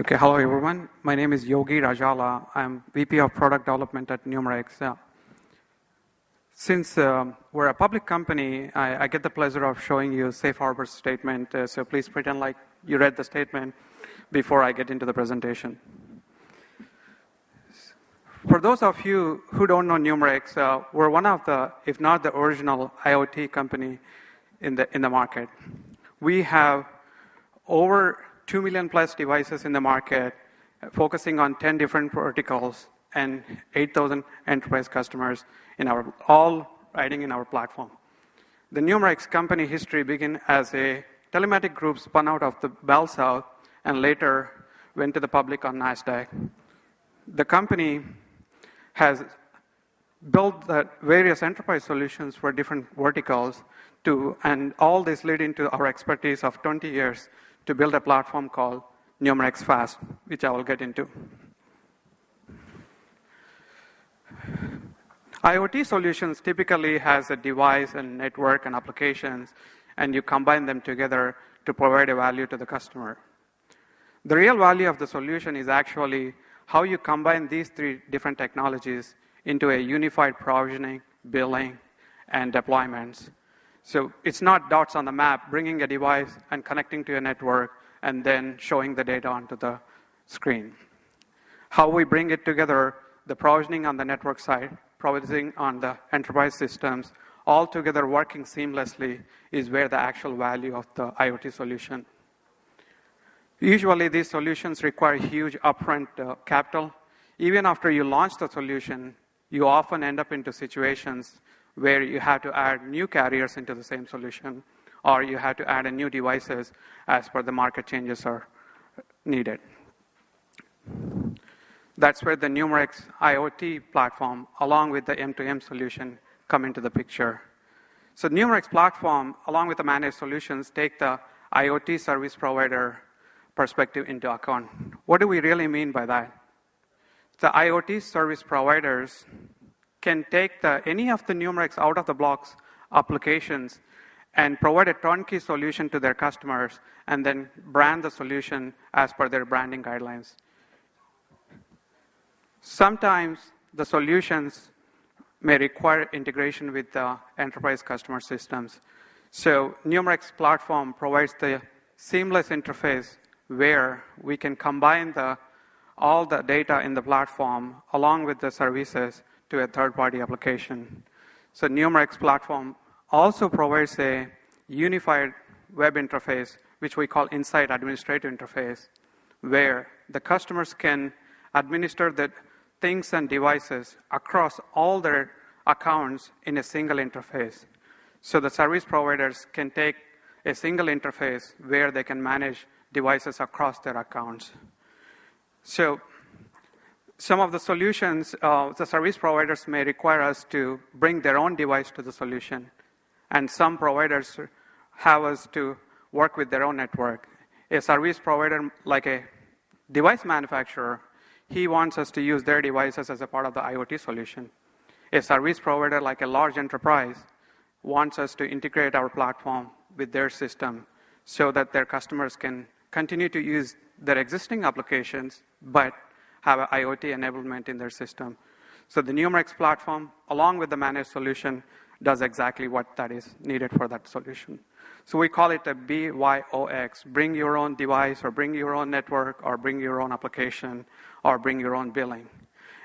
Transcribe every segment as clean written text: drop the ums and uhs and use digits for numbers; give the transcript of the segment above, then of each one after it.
Okay, hello everyone. My name is Yogi Rajala. I'm VP of Product Development at Numerex. Since we're a public company, I get the pleasure of showing you a safe harbor statement, so please pretend like you read the statement before I get into the presentation. For those of you who don't know Numerex, we're one of the, if not the original IoT company in the market. We have over 2 million plus devices in the market, focusing on 10 different verticals and 8,000 enterprise customers all riding in our platform. The Numerex company history began as a telematic group spun out of the Bell South and later went to the public on NASDAQ. The company has built the various enterprise solutions for different verticals and all this led into our expertise of 20 years to build a platform called nxFast, which I will get into. IoT solutions typically has a device and network and applications, and you combine them together to provide a value to the customer. The real value of the solution is actually how you combine these three different technologies into a unified provisioning, billing, and deployments. So it's not dots on the map, bringing a device and connecting to a network and then showing the data onto the screen. How we bring it together, the provisioning on the network side, provisioning on the enterprise systems, all together working seamlessly is where the actual value of the IoT solution. Usually these solutions require huge upfront capital. Even after you launch the solution, you often end up into situations where you have to add new carriers into the same solution, or you have to add new devices as per the market changes are needed. That's where the Numerex IoT platform, along with the M2M solution, come into the picture. So Numerex platform, along with the managed solutions, take the IoT service provider perspective into account. What do we really mean by that? The IoT service providers can take any of the Numerex out-of-the-box applications and provide a turnkey solution to their customers and then brand the solution as per their branding guidelines. Sometimes the solutions may require integration with the enterprise customer systems. So Numerex platform provides the seamless interface where we can combine all the data in the platform along with the services to a third-party application. So Numerex platform also provides a unified web interface, which we call Insight Administrative Interface, where the customers can administer the things and devices across all their accounts in a single interface. So the service providers can take a single interface where they can manage devices across their accounts. So some of the solutions, the service providers may require us to bring their own device to the solution, and some providers have us to work with their own network. A service provider, like a device manufacturer, he wants us to use their devices as a part of the IoT solution. A service provider, like a large enterprise, wants us to integrate our platform with their system so that their customers can continue to use their existing applications, but have an IoT enablement in their system. So the Numerex platform, along with the managed solution, does exactly what that is needed for that solution. So we call it a BYOX, bring your own device, or bring your own network, or bring your own application, or bring your own billing.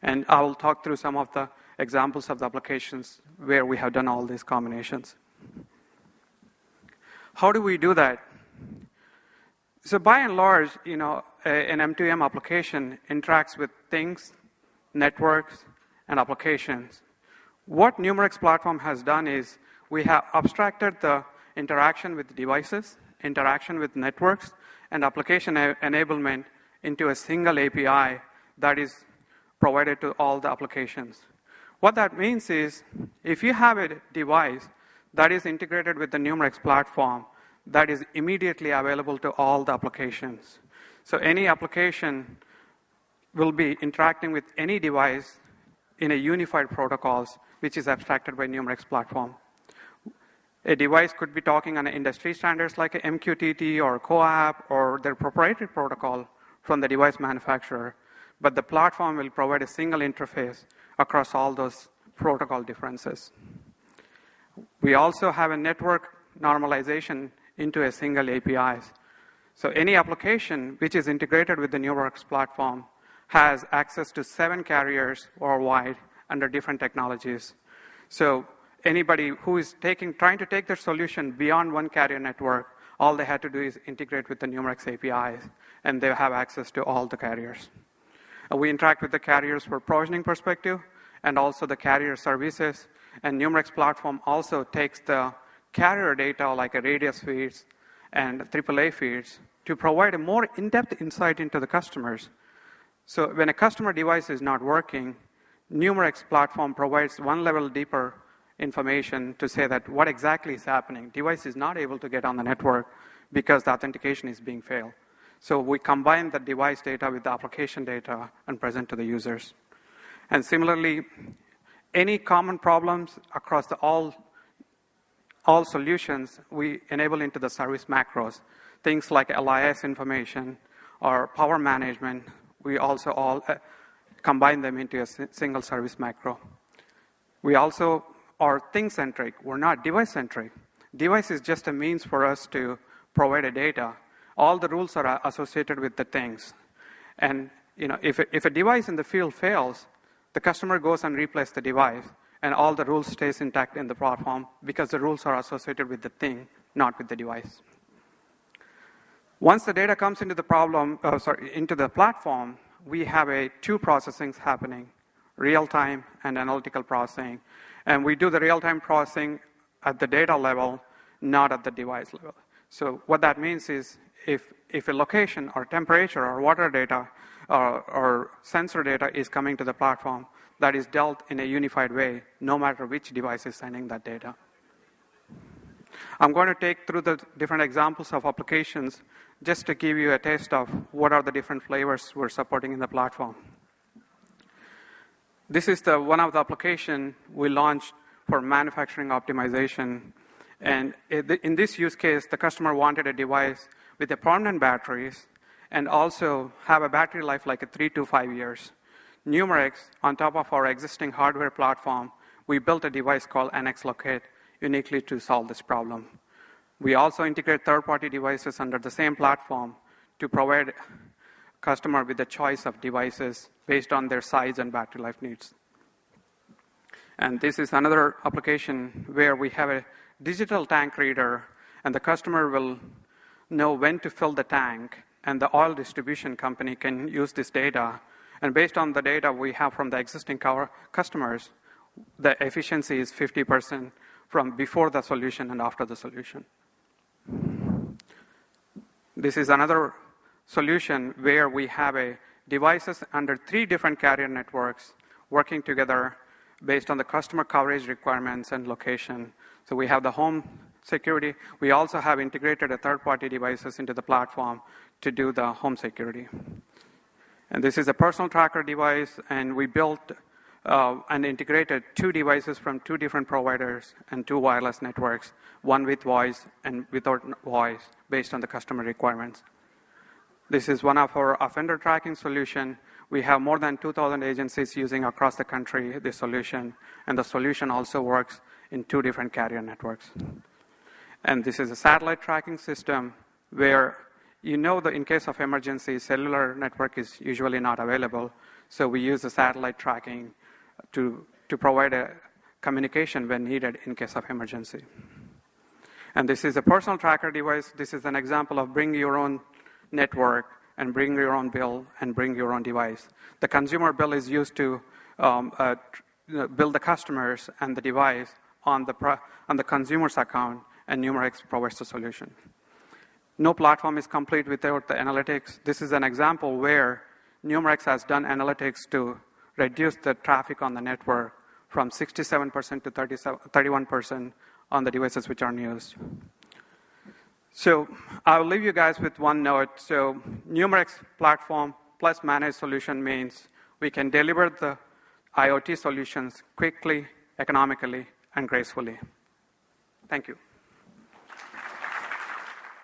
And I will talk through some of the examples of the applications where we have done all these combinations. How do we do that? So by and large, an M2M application interacts with things, networks, and applications. What Numerex platform has done is we have abstracted the interaction with devices, interaction with networks, and application enablement into a single API that is provided to all the applications. What that means is if you have a device that is integrated with the Numerex platform, that is immediately available to all the applications. So any application will be interacting with any device in a unified protocols, which is abstracted by Numerex platform. A device could be talking on industry standards like MQTT or CoAP or their proprietary protocol from the device manufacturer, but the platform will provide a single interface across all those protocol differences. We also have a network normalization into a single APIs. So any application which is integrated with the Numerex platform has access to 7 carriers worldwide under different technologies. So anybody who is trying to take their solution beyond one carrier network, all they had to do is integrate with the Numerex APIs, and they have access to all the carriers. We interact with the carriers for provisioning perspective, and also the carrier services. And Numerex platform also takes the carrier data like a radius feeds and AAA feeds to provide a more in-depth insight into the customers. So when a customer device is not working, Numerex platform provides one level deeper information to say that what exactly is happening. Device is not able to get on the network because the authentication is being failed. So we combine the device data with the application data and present to the users. And similarly, any common problems across all solutions, we enable into the service macros. Things like LIS information or power management, we also all combine them into a single service macro. We also are thing-centric. We're not device-centric. Device is just a means for us to provide a data. All the rules are associated with the things. And if a device in the field fails, the customer goes and replaces the device, and all the rules stays intact in the platform because the rules are associated with the thing, not with the device. Once the data comes into the platform, we have two processings happening, real-time and analytical processing. And we do the real-time processing at the data level, not at the device level. So what that means is if a location or temperature or water data or sensor data is coming to the platform, that is dealt in a unified way, no matter which device is sending that data. I'm going to take through the different examples of applications just to give you a taste of what are the different flavors we're supporting in the platform. This is one of the applications we launched for manufacturing optimization. And in this use case, the customer wanted a device with a permanent batteries and also have a battery life like 3 to 5 years. Numerex, on top of our existing hardware platform, we built a device called nxLocate uniquely to solve this problem. We also integrate third-party devices under the same platform to provide customer with the choice of devices based on their size and battery life needs. And this is another application where we have a digital tank reader, and the customer will know when to fill the tank, and the oil distribution company can use this data. And based on the data we have from the existing customers, the efficiency is 50% from before the solution and after the solution. This is another solution where we have devices under 3 different carrier networks working together based on the customer coverage requirements and location. So we have the home security. We also have integrated third-party devices into the platform to do the home security. And this is a personal tracker device, and we built and integrated 2 devices from 2 different providers and 2 wireless networks, one with voice and without voice, based on the customer requirements. This is one of our offender tracking solution. We have more than 2,000 agencies using across the country this solution, and the solution also works in 2 different carrier networks. And this is a satellite tracking system where that in case of emergency, cellular network is usually not available, so we use the satellite tracking to provide a communication when needed in case of emergency. And this is a personal tracker device. This is an example of bring your own network and bring your own bill and bring your own device. The consumer bill is used to bill the customers and the device on the consumer's account, and Numerex provides the solution. No platform is complete without the analytics. This is an example where Numerex has done analytics to reduce the traffic on the network from 67% to 31% on the devices which are used. So I'll leave you guys with one note. So Numerex platform plus managed solution means we can deliver the IoT solutions quickly, economically, and gracefully. Thank you.